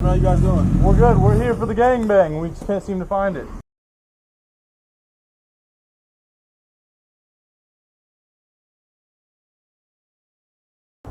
How you guys doing? We're good. We're here for the gangbang. We just can't seem to find it.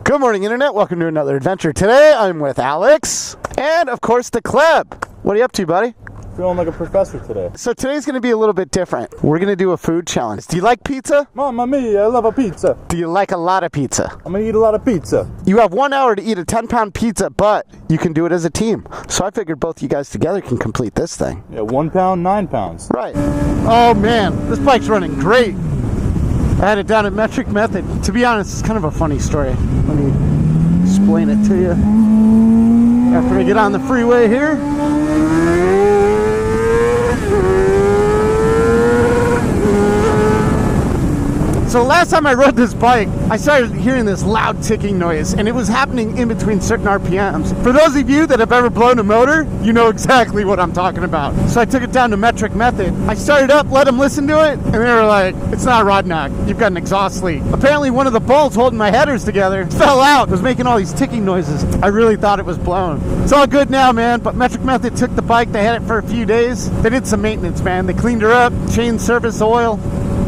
Good morning, Internet. Welcome to another adventure. Today, I'm with Alex and, of course, the Kleb. What are you up to, buddy? Feeling like a professor today. So today's going to be a little bit different. We're going to do a food challenge. Do you like pizza? Mamma mia, I love a pizza. Do you like a lot of pizza? I'm going to eat a lot of pizza. You have 1 hour to eat a 10-pound pizza, but you can do it as a team. So I figured both you guys together can complete this thing. Yeah, 1 pound, 9 pounds. Right. Oh, man. This bike's running great. I had it down at Metric Method. To be honest, it's kind of a funny story. Let me explain it to you. After I get on the freeway here. So last time I rode this bike, I started hearing this loud ticking noise, and it was happening in between certain RPMs. For those of you that have ever blown a motor, you know exactly what I'm talking about. So I took it down to Metric Method. I started up, let them listen to it, and they were like, it's not a rod knock, you've got an exhaust leak. Apparently one of the bolts holding my headers together fell out. It was making all these ticking noises. I really thought it was blown. It's all good now, man, but Metric Method took the bike, they had it for a few days. They did some maintenance, man. They cleaned her up, changed service oil,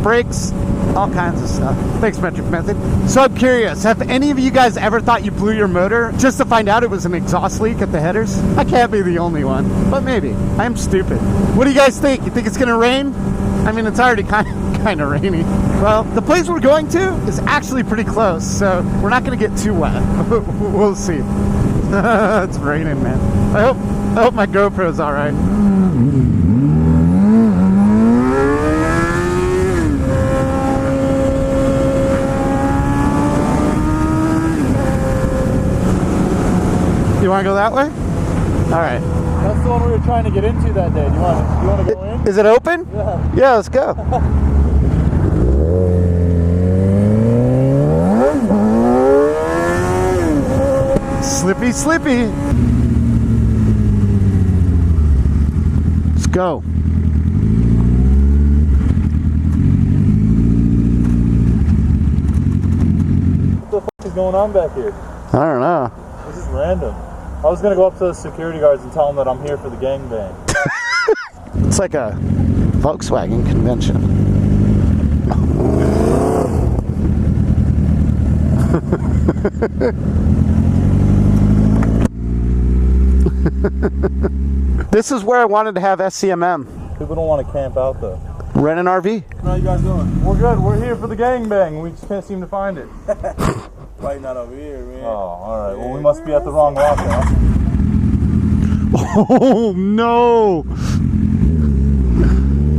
brakes, all kinds of stuff. Thanks, Metric Method. So I'm curious, have any of you guys ever thought you blew your motor just to find out it was an exhaust leak at the headers? I can't be the only one, but maybe. I'm stupid. What do you guys think? You think it's gonna rain? I mean, it's already kind of rainy. Well, the place we're going to is actually pretty close, so we're not gonna get too wet. We'll see. It's raining, man. I hope my GoPro's all right. You want to go that way? All right. That's the one we were trying to get into that day. Do you want to go in? Is it open? Yeah. Yeah, let's go. Slippy, slippy. Let's go. What the fuck is going on back here? I don't know. This is random. I was going to go up to the security guards and tell them that I'm here for the gangbang. It's like a Volkswagen convention. This is where I wanted to have SCMM. People don't want to camp out though. Rent an RV. How you guys doing? We're good. We're here for the gangbang. We just can't seem to find it. Probably not over here, man. Oh, alright. Well, we must be at the wrong rock now. Oh, no.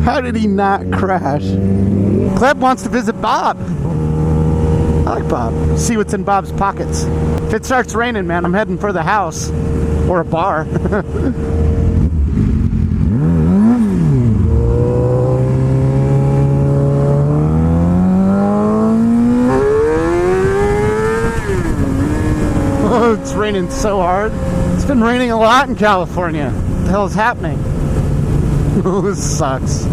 How did he not crash? Kleb wants to visit Bob. I like Bob. See what's in Bob's pockets. If it starts raining, man, I'm heading for the house. Or a bar. Oh, it's raining so hard. It's been raining a lot in California. What the hell is happening? Oh, this sucks.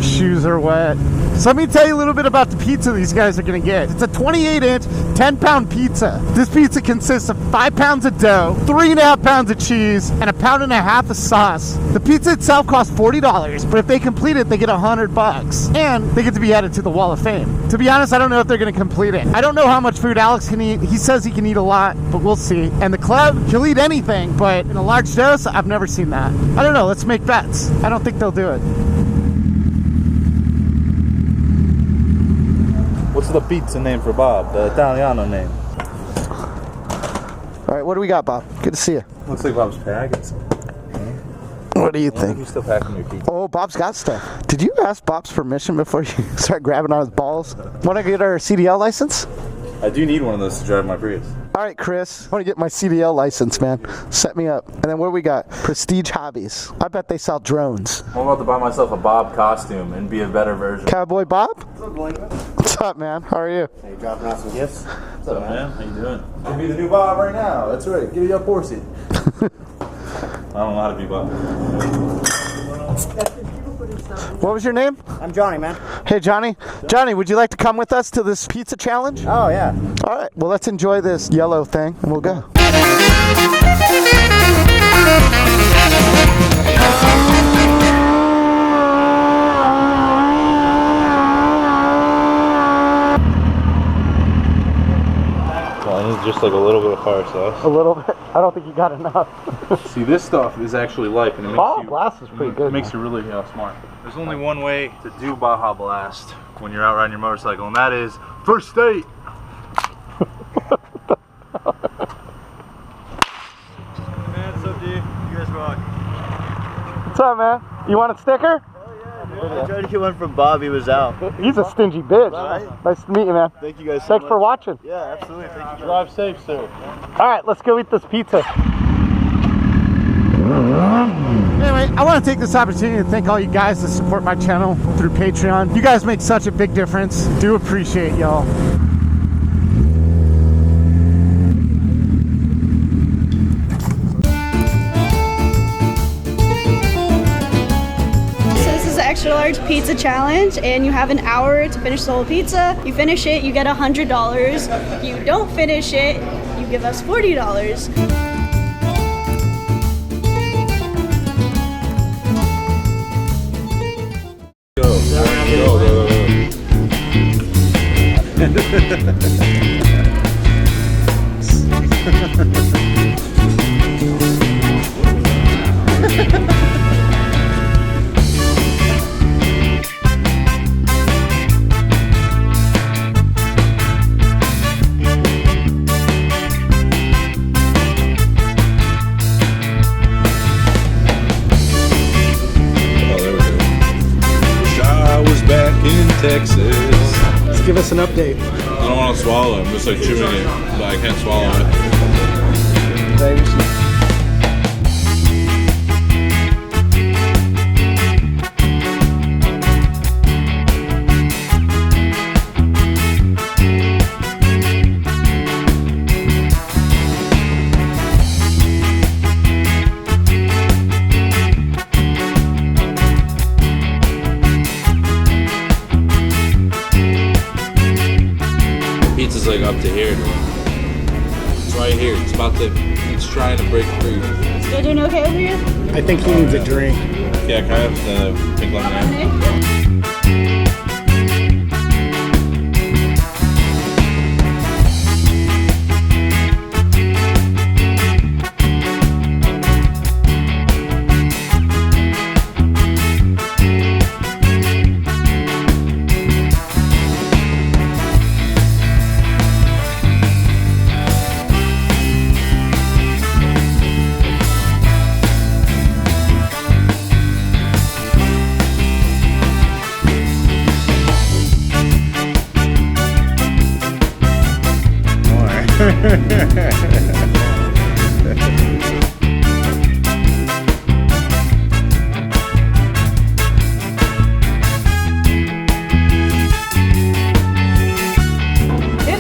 Shoes are wet. So let me tell you a little bit about the pizza these guys are going to get. It's a 28-inch, 10-pound pizza. This pizza consists of 5 pounds of dough, 3.5 pounds of cheese, and 1.5 pounds of sauce. The pizza itself costs $40, but if they complete it, they get $100. And they get to be added to the Wall of Fame. To be honest, I don't know if they're going to complete it. I don't know how much food Alex can eat. He says he can eat a lot, but we'll see. And the Kleb, he'll eat anything, but in a large dose, I've never seen that. I don't know. Let's make bets. I don't think they'll do it. What's the pizza name for Bob? The Italiano name. All right, what do we got, Bob? Good to see you. Looks like Bob's packing. What do you think? You're still packing your pizza. Oh, Bob's got stuff. Did you ask Bob's permission before you start grabbing on his balls? Want to get our CDL license? I do need one of those to drive my Prius. All right, Chris. I want to get my CDL license, man. Set me up. And then what do we got? Prestige Hobbies. I bet they sell drones. I'm about to buy myself a Bob costume and be a better version. Cowboy Bob? What's up, Delinquent? What's up, man? How are you? Hey, dropping out some gifts. What's up, man? How you doing? Could be the new Bob right now. That's right. Give you a Porsche. I don't know how to be Bob. What was your name? I'm Johnny, man. Hey, Johnny. Johnny, would you like to come with us to this pizza challenge? Oh, yeah. All right. Well, let's enjoy this yellow thing, and we'll go. Just like a little bit of fire sauce. A little bit? I don't think you got enough. See, this stuff is actually life, and it makes Blast is pretty good. It makes you really smart. There's only one way to do Baja Blast when you're out riding your motorcycle, and that is first state. Man, what's up, dude? You guys rock. What's up, man? You want a sticker? I tried to get one from Bob, he was out. He's a stingy bitch. Right. Nice to meet you, man. Thank you guys so Thanks much. for watching. Yeah, absolutely. Thank you. Drive safe, sir. All right, let's go eat this pizza. Anyway, I want to take this opportunity to thank all you guys that support my channel through Patreon. You guys make such a big difference. Do appreciate y'all. Extra large pizza challenge, and you have an hour to finish the whole pizza. You finish it, you get $100. You don't finish it, you give us $40. Texas. Let's give us an update. I don't want to swallow it. I'm just like chewing it, but I can't swallow it. Pizza's like up to here. It's right here. It's trying to break free. Still doing okay over here? I think he needs a drink. Yeah, can I have the pink lemonade?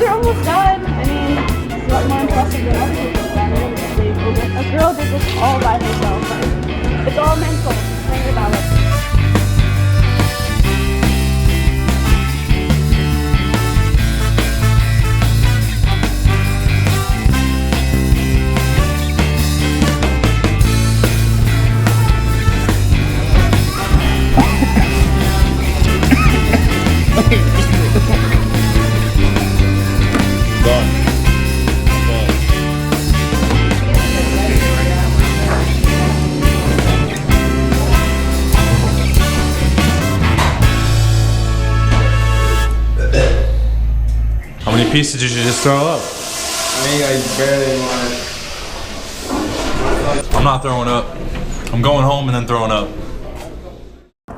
They're almost done. I mean, it's a lot more impressive than other people's done. A girl did this all by herself. It's all mental. Think about it. How many pieces did you just throw up? I think I barely want. I'm not throwing up. I'm going home and then throwing up.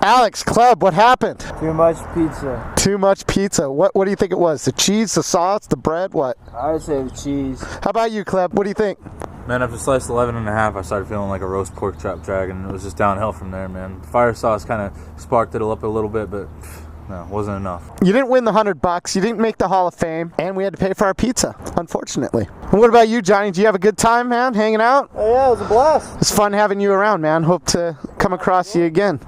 Alex, Kleb, what happened? Too much pizza. Too much pizza. What do you think it was? The cheese, the sauce, the bread, what? I would say the cheese. How about you, Kleb? What do you think? Man, after slice 11 and a half, I started feeling like a roast pork chop dragon. It was just downhill from there, man. The fire sauce kind of sparked it up a little bit, but no, it wasn't enough. You didn't win the $100. You didn't make the Hall of Fame, and we had to pay for our pizza, unfortunately. And what about you, Johnny? Did you have a good time, man, hanging out? Oh yeah, it was a blast. It's fun having you around, man. Hope to come across you again.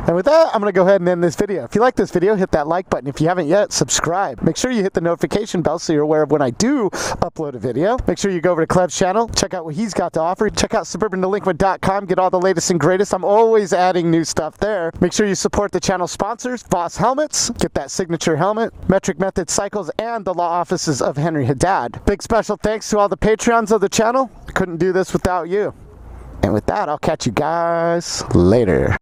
And with that, I'm going to go ahead and end this video. If you like this video, hit that like button. If you haven't yet, subscribe. Make sure you hit the notification bell so you're aware of when I do upload a video. Make sure you go over to Kleb's channel, check out what he's got to offer. Check out SuburbanDelinquent.com, get all the latest and greatest. I'm always adding new stuff there. Make sure you support the channel sponsors, Voss Helmets, get that signature helmet, Metric Method Cycles, and the law offices of Henry Haddad. Big special thanks to to all the Patreons of the channel. Couldn't do this without you. And with that, I'll catch you guys later.